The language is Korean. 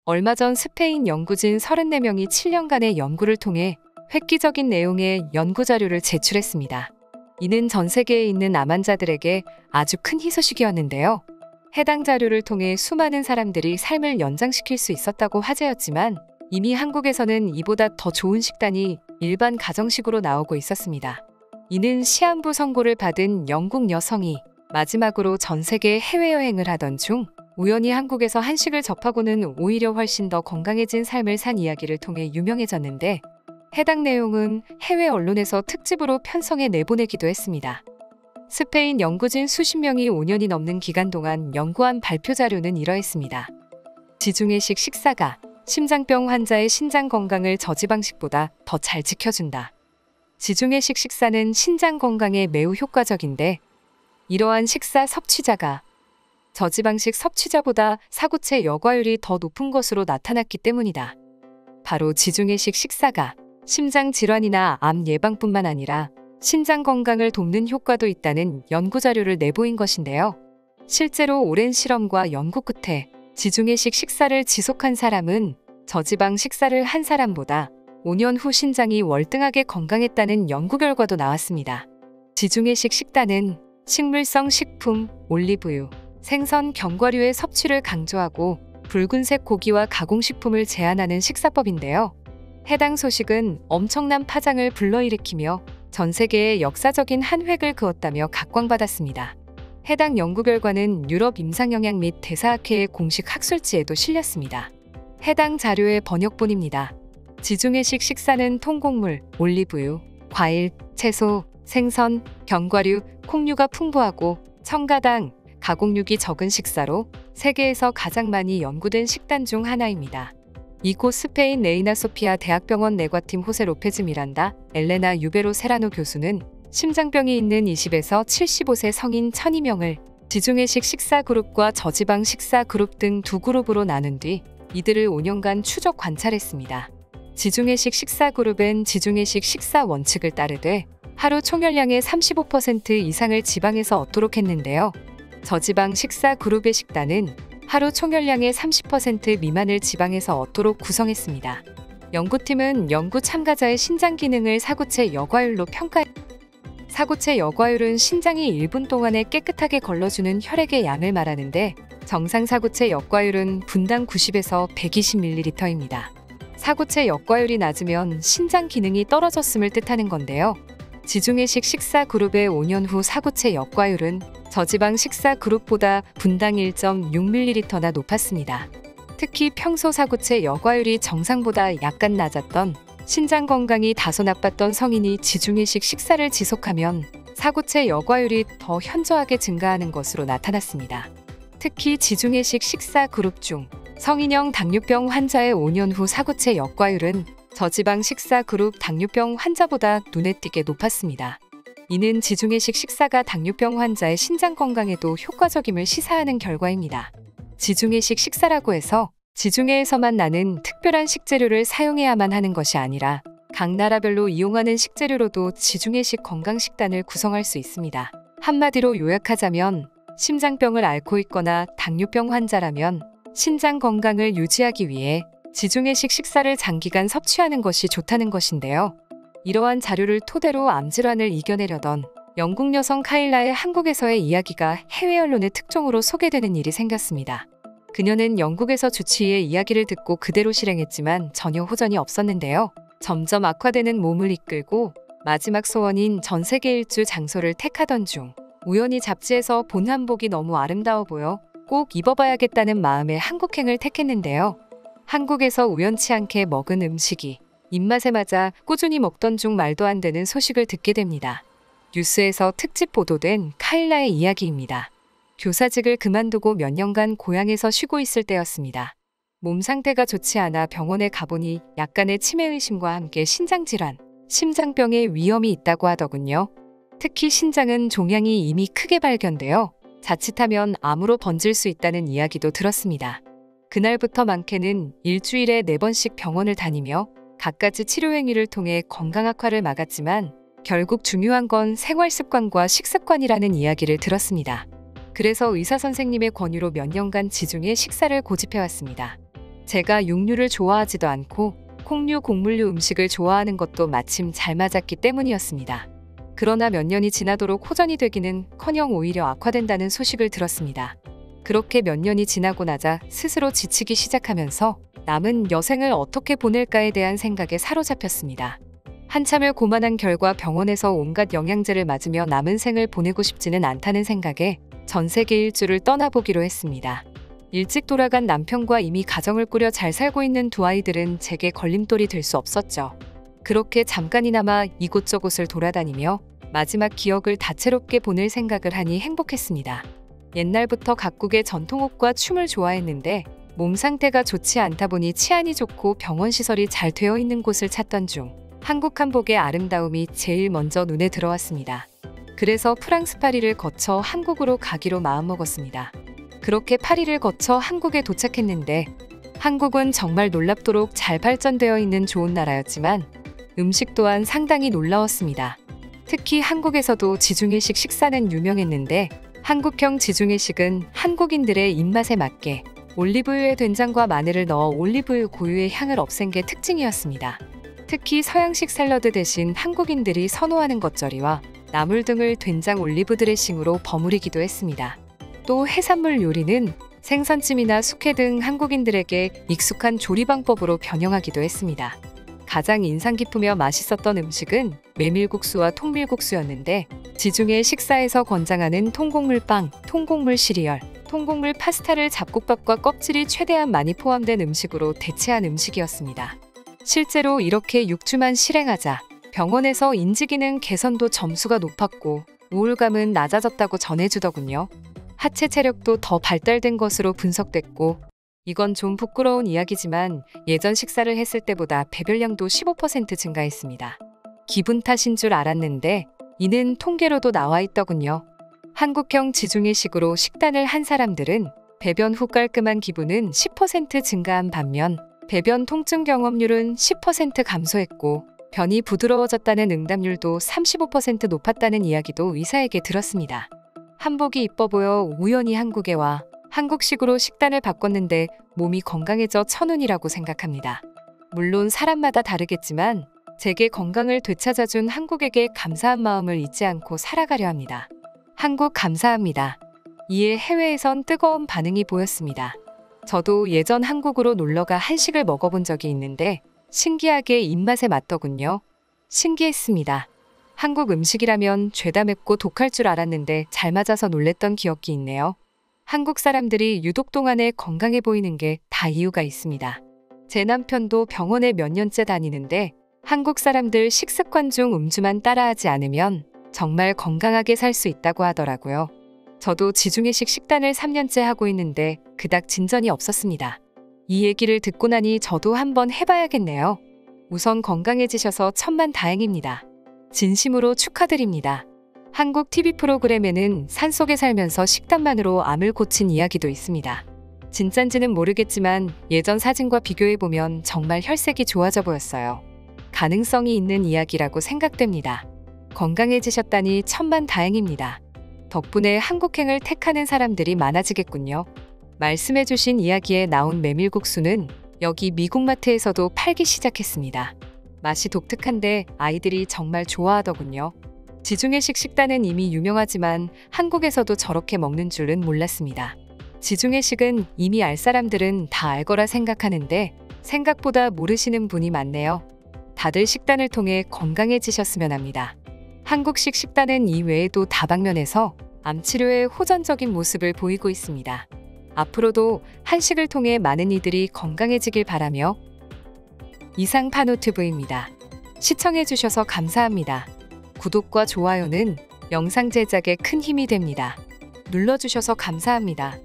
얼마 전 스페인 연구진 34명이 7년간의 연구를 통해 획기적인 내용의 연구 자료를 제출했습니다. 이는 전 세계에 있는 암 환자들에게 아주 큰 희소식이었는데요. 해당 자료를 통해 수많은 사람들이 삶을 연장시킬 수 있었다고 화제였지만 이미 한국에서는 이보다 더 좋은 식단이 일반 가정식으로 나오고 있었습니다. 이는 시한부 선고를 받은 영국 여성이 마지막으로 전 세계 해외여행을 하던 중 우연히 한국에서 한식을 접하고는 오히려 훨씬 더 건강해진 삶을 산 이야기를 통해 유명해졌는데 해당 내용은 해외 언론에서 특집으로 편성해 내보내기도 했습니다. 스페인 연구진 수십 명이 5년이 넘는 기간 동안 연구한 발표 자료는 이러했습니다. 지중해식 식사가 심장병 환자의 신장 건강을 저지방식보다 더 잘 지켜준다. 지중해식 식사는 신장 건강에 매우 효과적인데 이러한 식사 섭취자가 저지방식 섭취자보다 사구체 여과율이 더 높은 것으로 나타났기 때문이다. 바로 지중해식 식사가 심장 질환이나 암 예방뿐만 아니라 신장 건강을 돕는 효과도 있다는 연구 자료를 내보인 것인데요. 실제로 오랜 실험과 연구 끝에 지중해식 식사를 지속한 사람은 저지방 식사를 한 사람보다 5년 후 신장이 월등하게 건강했다는 연구 결과도 나왔습니다. 지중해식 식단은 식물성 식품, 올리브유, 생선, 견과류의 섭취를 강조하고 붉은색 고기와 가공식품을 제한하는 식사법인데요. 해당 소식은 엄청난 파장을 불러일으키며 전 세계에 역사적인 한 획을 그었다며 각광받았습니다. 해당 연구 결과는 유럽 임상영양 및 대사학회의 공식 학술지에도 실렸습니다. 해당 자료의 번역본입니다. 지중해식 식사는 통곡물, 올리브유, 과일, 채소, 생선, 견과류, 콩류가 풍부하고 첨가당, 가공육이 적은 식사로 세계에서 가장 많이 연구된 식단 중 하나입니다. 이곳 스페인 레이나 소피아 대학병원 내과팀 호세 로페즈 미란다, 엘레나 유베로 세라노 교수는 심장병이 있는 20에서 75세 성인 1200명을 지중해식 식사 그룹과 저지방 식사 그룹 등 두 그룹으로 나눈 뒤 이들을 5년간 추적 관찰했습니다. 지중해식 식사 그룹은 지중해식 식사 원칙을 따르되 하루 총열량의 35% 이상을 지방에서 얻도록 했는데요. 저지방 식사 그룹의 식단은 하루 총열량의 30% 미만을 지방에서 얻도록 구성했습니다. 연구팀은 연구 참가자의 신장 기능을 사구체 여과율로 평가했습니다. 사구체 여과율은 신장이 1분 동안에 깨끗하게 걸러주는 혈액의 양을 말하는데 정상 사구체 여과율은 분당 90에서 120ml입니다. 사구체 여과율이 낮으면 신장 기능이 떨어졌음을 뜻하는 건데요. 지중해식 식사 그룹의 5년 후 사구체 여과율은 저지방 식사 그룹보다 분당 1.6ml나 높았습니다. 특히 평소 사구체 여과율이 정상보다 약간 낮았던 신장 건강이 다소 나빴던 성인이 지중해식 식사를 지속하면 사구체 여과율이 더 현저하게 증가하는 것으로 나타났습니다. 특히 지중해식 식사 그룹 중 성인형 당뇨병 환자의 5년 후 사구체 여과율은 저지방 식사 그룹 당뇨병 환자보다 눈에 띄게 높았습니다. 이는 지중해식 식사가 당뇨병 환자의 신장 건강에도 효과적임을 시사하는 결과입니다. 지중해식 식사라고 해서 지중해에서만 나는 특별한 식재료를 사용해야만 하는 것이 아니라 각 나라별로 이용하는 식재료로도 지중해식 건강식단을 구성할 수 있습니다. 한마디로 요약하자면 심장병을 앓고 있거나 당뇨병 환자라면 신장 건강을 유지하기 위해 지중해식 식사를 장기간 섭취하는 것이 좋다는 것인데요. 이러한 자료를 토대로 암질환을 이겨내려던 영국 여성 카일라의 한국에서의 이야기가 해외 언론의 특종으로 소개되는 일이 생겼습니다. 그녀는 영국에서 주치의의 이야기를 듣고 그대로 실행했지만 전혀 호전이 없었는데요. 점점 악화되는 몸을 이끌고 마지막 소원인 전 세계 일주 장소를 택하던 중 우연히 잡지에서 본 한복이 너무 아름다워 보여 꼭 입어봐야겠다는 마음에 한국행을 택했는데요. 한국에서 우연치 않게 먹은 음식이 입맛에 맞아 꾸준히 먹던 중 말도 안 되는 소식을 듣게 됩니다. 뉴스에서 특집 보도된 카일라의 이야기입니다. 교사직을 그만두고 몇 년간 고향에서 쉬고 있을 때였습니다. 몸 상태가 좋지 않아 병원에 가보니 약간의 치매의심과 함께 신장질환, 심장병의 위험이 있다고 하더군요. 특히 신장은 종양이 이미 크게 발견되어 자칫하면 암으로 번질 수 있다는 이야기도 들었습니다. 그날부터 많게는 일주일에 4번씩 병원을 다니며 갖가지 치료 행위를 통해 건강 악화를 막았지만 결국 중요한 건 생활 습관과 식습관이라는 이야기를 들었습니다. 그래서 의사 선생님의 권유로 몇 년간 지중해 식사를 고집해왔습니다. 제가 육류를 좋아하지도 않고 콩류, 곡물류 음식을 좋아하는 것도 마침 잘 맞았기 때문이었습니다. 그러나 몇 년이 지나도록 호전이 되기는커녕 오히려 악화된다는 소식을 들었습니다. 그렇게 몇 년이 지나고 나자 스스로 지치기 시작하면서 남은 여생을 어떻게 보낼까에 대한 생각에 사로잡혔습니다. 한참을 고만한 결과 병원에서 온갖 영양제를 맞으며 남은 생을 보내고 싶지는 않다는 생각에 전 세계 일주를 떠나보기로 했습니다. 일찍 돌아간 남편과 이미 가정을 꾸려 잘 살고 있는 두 아이들은 제게 걸림돌이 될 수 없었죠. 그렇게 잠깐이나마 이곳저곳을 돌아다니며 마지막 기억을 다채롭게 보낼 생각을 하니 행복했습니다. 옛날부터 각국의 전통옷과 춤을 좋아했는데 몸 상태가 좋지 않다 보니 치안이 좋고 병원 시설이 잘 되어 있는 곳을 찾던 중 한국 한복의 아름다움이 제일 먼저 눈에 들어왔습니다. 그래서 프랑스 파리를 거쳐 한국으로 가기로 마음먹었습니다. 그렇게 파리를 거쳐 한국에 도착했는데 한국은 정말 놀랍도록 잘 발전되어 있는 좋은 나라였지만 음식 또한 상당히 놀라웠습니다. 특히 한국에서도 지중해식 식사는 유명했는데 한국형 지중해식은 한국인들의 입맛에 맞게 올리브유에 된장과 마늘을 넣어 올리브유 고유의 향을 없앤 게 특징이었습니다. 특히 서양식 샐러드 대신 한국인들이 선호하는 겉절이와 나물 등을 된장 올리브 드레싱으로 버무리기도 했습니다. 또 해산물 요리는 생선찜이나 숙회 등 한국인들에게 익숙한 조리 방법으로 변형하기도 했습니다. 가장 인상 깊으며 맛있었던 음식은 메밀국수와 통밀국수였는데 지중해 식사에서 권장하는 통곡물빵, 통곡물 시리얼, 통곡물 파스타를 잡곡밥과 껍질이 최대한 많이 포함된 음식으로 대체한 음식이었습니다. 실제로 이렇게 6주만 실행하자 병원에서 인지기능 개선도 점수가 높았고 우울감은 낮아졌다고 전해주더군요. 하체 체력도 더 발달된 것으로 분석됐고 이건 좀 부끄러운 이야기지만 예전 식사를 했을 때보다 배변량도 15% 증가했습니다. 기분 탓인 줄 알았는데 이는 통계로도 나와 있더군요. 한국형 지중해식으로 식단을 한 사람들은 배변 후 깔끔한 기분은 10% 증가한 반면 배변 통증 경험률은 10% 감소했고 변이 부드러워졌다는 응답률도 35% 높았다는 이야기도 의사에게 들었습니다. 한복이 이뻐 보여 우연히 한국에 와 한국식으로 식단을 바꿨는데 몸이 건강해져 천운이라고 생각합니다. 물론 사람마다 다르겠지만 제게 건강을 되찾아준 한국에게 감사한 마음을 잊지 않고 살아가려 합니다. 한국 감사합니다. 이에 해외에선 뜨거운 반응이 보였습니다. 저도 예전 한국으로 놀러가 한식을 먹어본 적이 있는데 신기하게 입맛에 맞더군요. 신기했습니다. 한국 음식이라면 죄다 맵고 독할 줄 알았는데 잘 맞아서 놀랬던 기억이 있네요. 한국 사람들이 유독 동안에 건강해 보이는 게 다 이유가 있습니다. 제 남편도 병원에 몇 년째 다니는데 한국 사람들 식습관 중 음주만 따라하지 않으면 정말 건강하게 살 수 있다고 하더라고요. 저도 지중해식 식단을 3년째 하고 있는데 그닥 진전이 없었습니다. 이 얘기를 듣고 나니 저도 한번 해봐야겠네요. 우선 건강해지셔서 천만다행입니다. 진심으로 축하드립니다. 한국 TV 프로그램에는 산속에 살면서 식단만으로 암을 고친 이야기도 있습니다. 진짠지는 모르겠지만 예전 사진과 비교해보면 정말 혈색이 좋아져 보였어요. 가능성이 있는 이야기라고 생각됩니다. 건강해지셨다니 천만다행입니다. 덕분에 한국행을 택하는 사람들이 많아지겠군요. 말씀해주신 이야기에 나온 메밀국수는 여기 미국 마트에서도 팔기 시작했습니다. 맛이 독특한데 아이들이 정말 좋아하더군요. 지중해식 식단은 이미 유명하지만 한국에서도 저렇게 먹는 줄은 몰랐습니다. 지중해식은 이미 알 사람들은 다 알 거라 생각하는데 생각보다 모르시는 분이 많네요. 다들 식단을 통해 건강해지셨으면 합니다. 한국식 식단은 이외에도 다방면에서 암 치료에 호전적인 모습을 보이고 있습니다. 앞으로도 한식을 통해 많은 이들이 건강해지길 바라며 이상 파노TV입니다. 시청해주셔서 감사합니다. 구독과 좋아요는 영상 제작에 큰 힘이 됩니다. 눌러주셔서 감사합니다.